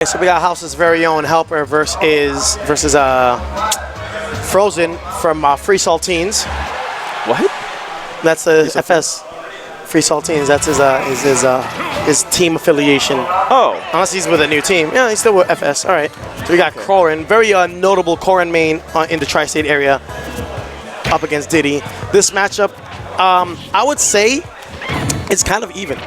So we got House's very own HelpR versus Frozen from Free Saltines. What? That's FS Free Saltines. That's his team affiliation. Oh. Unless he's with a new team. Yeah, he's still with FS. All right. So we got Corin, very notable Corin main in the tri-state area, up against Diddy. This matchup, I would say, it's kind of even.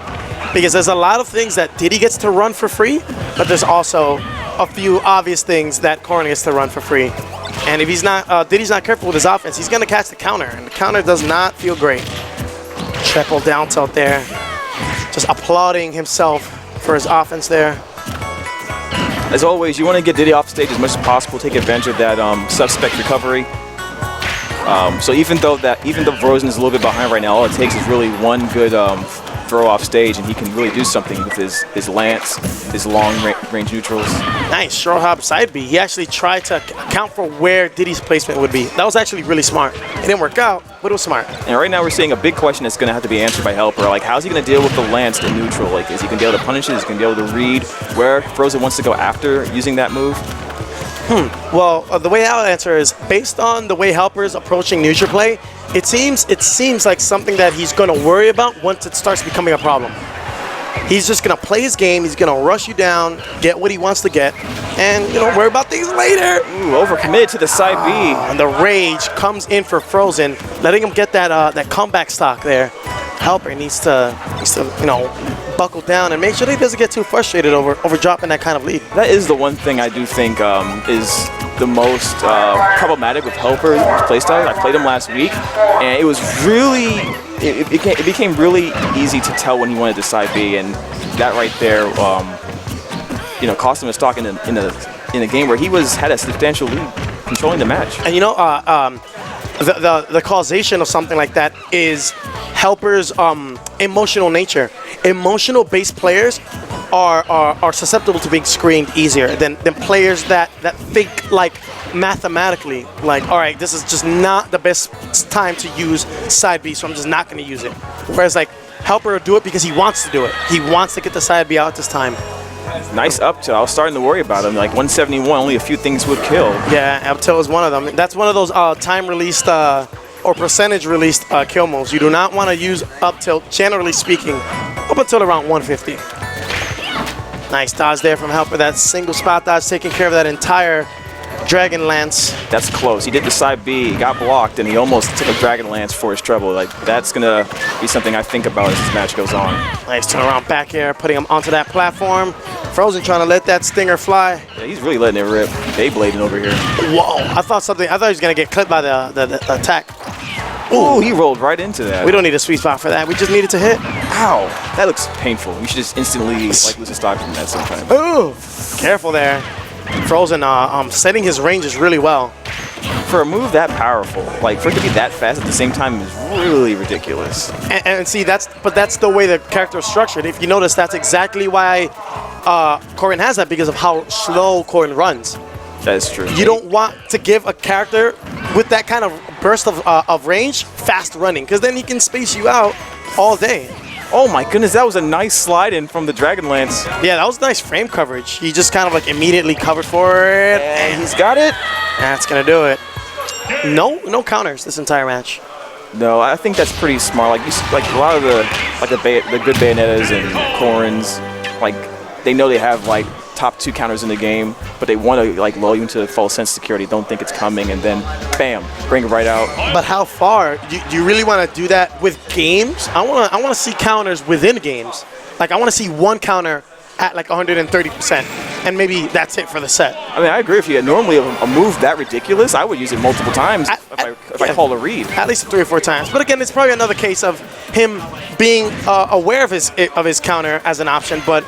Because there's a lot of things that Diddy gets to run for free, but there's also a few obvious things that Corin gets to run for free. And if he's not, Diddy's not careful with his offense, he's gonna catch the counter, and the counter does not feel great. Triple down tilt there, just applauding himself for his offense there. As always, you want to get Diddy off stage as much as possible, take advantage of that suspect recovery. So even though Frozen is a little bit behind right now, all it takes is really one good throw off stage, and he can really do something with his lance, his long range neutrals. Nice, short hop side B. He actually tried to account for where Diddy's placement would be. That was actually really smart. It didn't work out, but it was smart. And right now we're seeing a big question that's going to have to be answered by HelpR. Like, how's he going to deal with the lance in neutral? Like, is he going to be able to punish it? Is he going to be able to read where Frozen wants to go after using that move? Well, the way I'll answer is based on the way HelpR's approaching neutral play. It seems like something that he's going to worry about once it starts becoming a problem. He's just going to play his game. He's going to rush you down, get what he wants to get, and worry about things later. Ooh, overcommitted to the side B. And the rage comes in for Frozen, letting him get that comeback stock there. HelpR needs to buckle down and make sure that he doesn't get too frustrated over dropping that kind of lead. That is the one thing I do think is the most problematic with HelpR's playstyle. I played him last week, and it was really, it became really easy to tell when he wanted to side B, and that right there, cost him a stock in a game where he had a substantial lead, controlling the match. And the causation of something like that is HelpR's emotional nature. Emotional-based players are susceptible to being screened easier than players that think like mathematically, like, all right, this is just not the best time to use side B, so I'm just not going to use it. Whereas like HelpR will do it because he wants to do it. He wants to get the side B out this time. Nice up tilt. I was starting to worry about him. Like 171, only a few things would kill. Yeah, up tilt is one of them. That's one of those time-released or percentage-released kill moves. You do not want to use up tilt, generally speaking, up until around 150. Nice dodge there from HelpR. That single spot dodge taking care of that entire Dragon Lance. That's close. He did the side B, he got blocked, and he almost took a Dragon Lance for his treble. Like, that's going to be something I think about as this match goes on. Nice turn around back air, putting him onto that platform. Frozen trying to let that stinger fly. Yeah, he's really letting it rip. Beyblading over here. Whoa, I thought he was going to get clipped by the attack. Ooh, he rolled right into that. We don't need a sweet spot for that. We just need it to hit. Ow, that looks painful. You should just instantly lose a stock from that sometime. Ooh, careful there. Frozen setting his ranges really well. For a move that powerful, like for it to be that fast at the same time is really ridiculous. And see, that's the way the character is structured. If you notice, that's exactly why Corin has that, because of how slow Corin runs. That is true. You don't want to give a character with that kind of burst of range fast running, because then he can space you out all day. Oh my goodness, that was a nice slide in from the Dragon Lance. Yeah, that was nice frame coverage. He just kind of like immediately covered for it. And he's got it. That's gonna do it. No counters this entire match. No, I think that's pretty smart. Like a lot of the good Bayonettas and Corins, like they know they have like top 2 counters in the game, but they want to like lull you into false sense security. Don't think it's coming, and then bam, bring it right out. But how far? Do you really want to do that with games? I want to see counters within games. Like I want to see one counter at like 130%, and maybe that's it for the set. I mean, I agree with you. Normally, a move that ridiculous, I would use it multiple times if I call a read. At least 3 or 4 times. But again, it's probably another case of him being aware of his counter as an option, but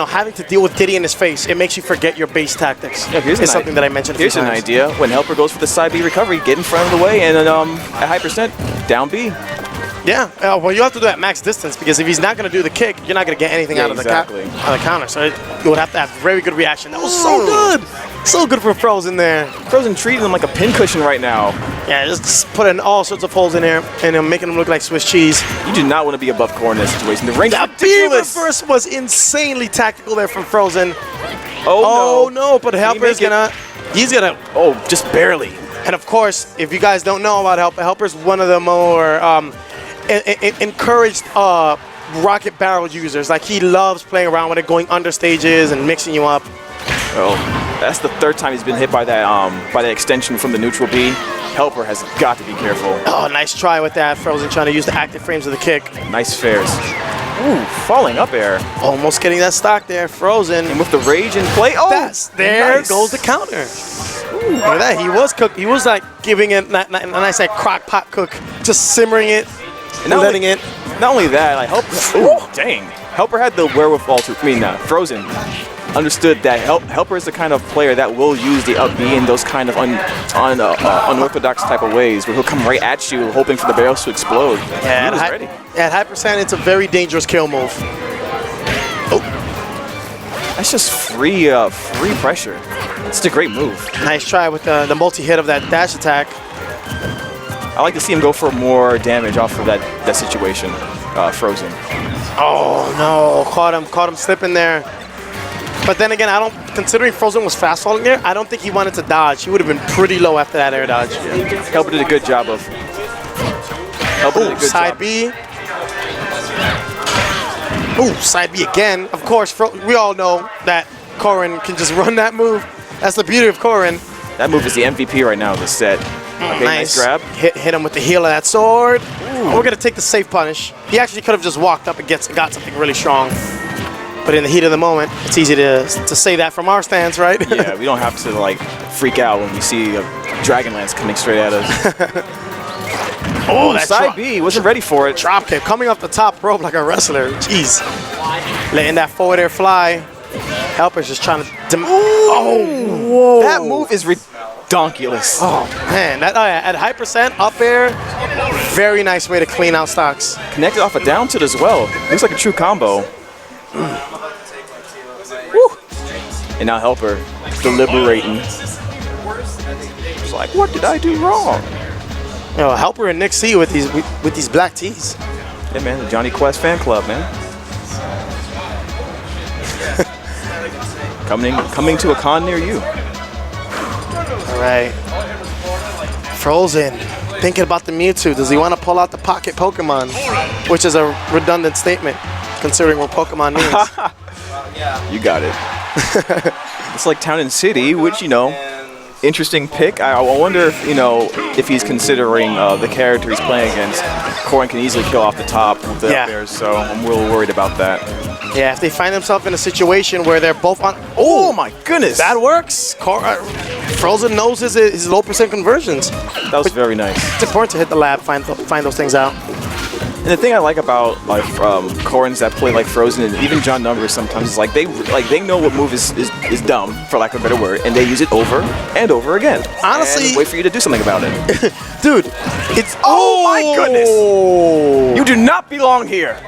having to deal with Diddy in his face, it makes you forget your base tactics. Yeah, here's something that I mentioned. Here's an idea: when HelpR goes for the side B recovery, get in front of the way, and then at high percent down B. Yeah, well, you have to do that max distance, because if he's not going to do the kick, you're not going to get anything out of the counter. So you would have to have very good reaction. That was so good. So good for Frozen there. Frozen treating him like a pincushion right now. Yeah, just putting all sorts of holes in there and making him look like Swiss cheese. You do not want to be above Core in that situation. The range that Beaver first was insanely tactical there from Frozen. Oh no, but HelpR's he's gonna. Oh, just barely. And of course, if you guys don't know about HelpR's one of the more encouraged rocket barrel users. Like, he loves playing around with it, going under stages and mixing you up. Oh, that's the third time he's been hit by that extension from the neutral B. HelpR has got to be careful. Oh, nice try with that. Frozen trying to use the active frames of the kick. Nice fares. Ooh, falling up air. Almost getting that stock there, Frozen. And with the rage in play, oh! There nice. goes the counter. Ooh, look at that. He was cooked. He was like giving it a nice like crock pot cook, just simmering it, and letting it. Not only that, like HelpR. Ooh, dang. HelpR had the wherewithal to. Frozen understood that HelpR is the kind of player that will use the up B in those kind of unorthodox type of ways, where he'll come right at you, hoping for the barrels to explode. Yeah, he was ready. At high percent, it's a very dangerous kill move. Oh, that's just free pressure. It's a great move. Nice try with the multi-hit of that dash attack. I like to see him go for more damage off of that situation. Frozen. Oh no, caught him slipping there. But then again, considering Frozen was fast falling there, I don't think he wanted to dodge. He would have been pretty low after that air dodge. Yeah. HelpR did a good job of. Side B. Ooh, side B again. Of course, we all know that Corrin can just run that move. That's the beauty of Corrin. That move is the MVP right now of the set. Okay, nice grab. Hit him with the heel of that sword. We're going to take the safe punish. He actually could have just walked up and got something really strong. But in the heat of the moment, it's easy to say that from our stance, right? Yeah, we don't have to like freak out when we see a Dragon Lance coming straight at us. Oh, that side B, wasn't ready for it. Drop kick coming off the top rope like a wrestler. Jeez. Letting that forward air fly. HelpR's just trying to... Whoa. That move is ridiculous. Oh, man. At high percent, up air, very nice way to clean out stocks. Connected off a down tilt as well. Looks like a true combo. Woo. And now HelpR deliberating. It's like, what did I do wrong? Yo, HelpR and Nick C with these black tees. Yeah, man, the Johnny Quest fan club, man. coming to a con near you. All right. Frozen. Thinking about the Mewtwo. Does he want to pull out the pocket Pokemon? Which is a redundant statement, considering what Pokemon means. You got it. It's like Town and City, which, interesting pick. I wonder if he's considering the character he's playing against. Corrin can easily kill off the top with the up airs, so I'm real worried about that. Yeah, if they find themselves in a situation where they're both on... Oh my goodness! That works! Frozen knows his low percent conversions. That was very nice. It's important to hit the lab, find those things out. And the thing I like about Corrins that play like Frozen and even John Numbers sometimes is they know what move is dumb, for lack of a better word, and they use it over and over again. Honestly, and wait for you to do something about it. Dude, it's oh my goodness! You do not belong here.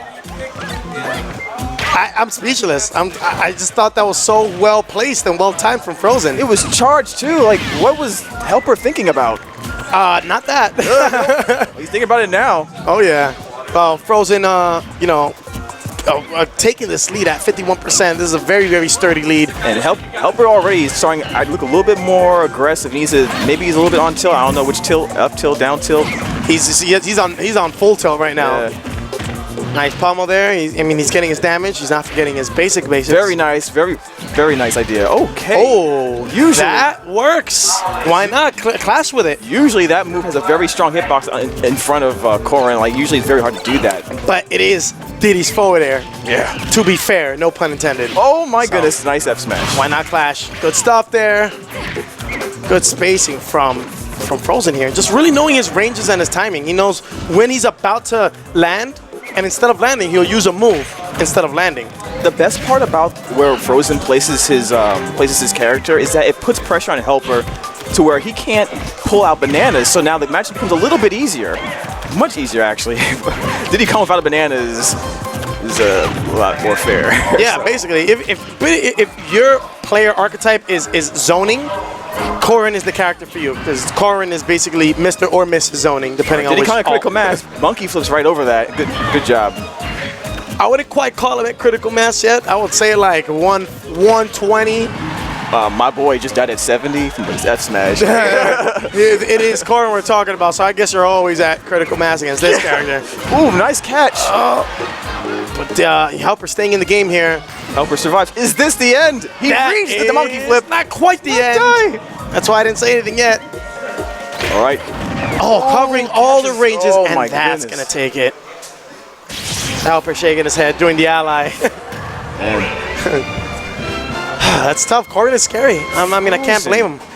I'm speechless. I just thought that was so well placed and well timed from Frozen. It was charged too. Like, what was HelpR thinking about? Not that. He's thinking about it now. Oh yeah. Well, Frozen, taking this lead at 51%. This is a very, very sturdy lead. And HelpR already is starting. I look a little bit more aggressive. Maybe he's a little bit on tilt. I don't know which tilt, up tilt, down tilt. He's on full tilt right now. Yeah. Nice pommel there. He's getting his damage. He's not forgetting his basics. Very nice. Very, very nice idea. Okay. Oh, usually that works. Why not clash with it? Usually that move has a very strong hitbox in front of Corrin. Like, usually it's very hard to do that. But it is Diddy's forward air. Yeah. To be fair, no pun intended. Oh my goodness, nice F smash. Why not clash? Good stuff there. Good spacing from Frozen here. Just really knowing his ranges and his timing. He knows when he's about to land. And instead of landing, he'll use a move instead of landing. The best part about where Frozen places his character is that it puts pressure on HelpR to where he can't pull out bananas. So now the match becomes a little bit easier, much easier actually. Did he come without a banana is a lot more fair. Yeah, so. Basically, if your player archetype is zoning, Corrin is the character for you, because Corrin is basically Mr. or Mrs. zoning, depending on which... Did he call it critical mass? Monkey flips right over that. Good job. I wouldn't quite call him at critical mass yet. I would say like 120. my boy just died at 70 from the F smash. It is Corrin we're talking about, so I guess you're always at critical mass against this character. Ooh, nice catch. But HelpR staying in the game here. HelpR survives. Is this the end? He reached the monkey flip. Not quite the end. That's why I didn't say anything yet. All right. Oh, covering all the ranges, oh and my that's goodness. going to take it. HelpR shaking his head, doing the ally. Man. That's tough. Corrin is scary. I mean, I can't blame him.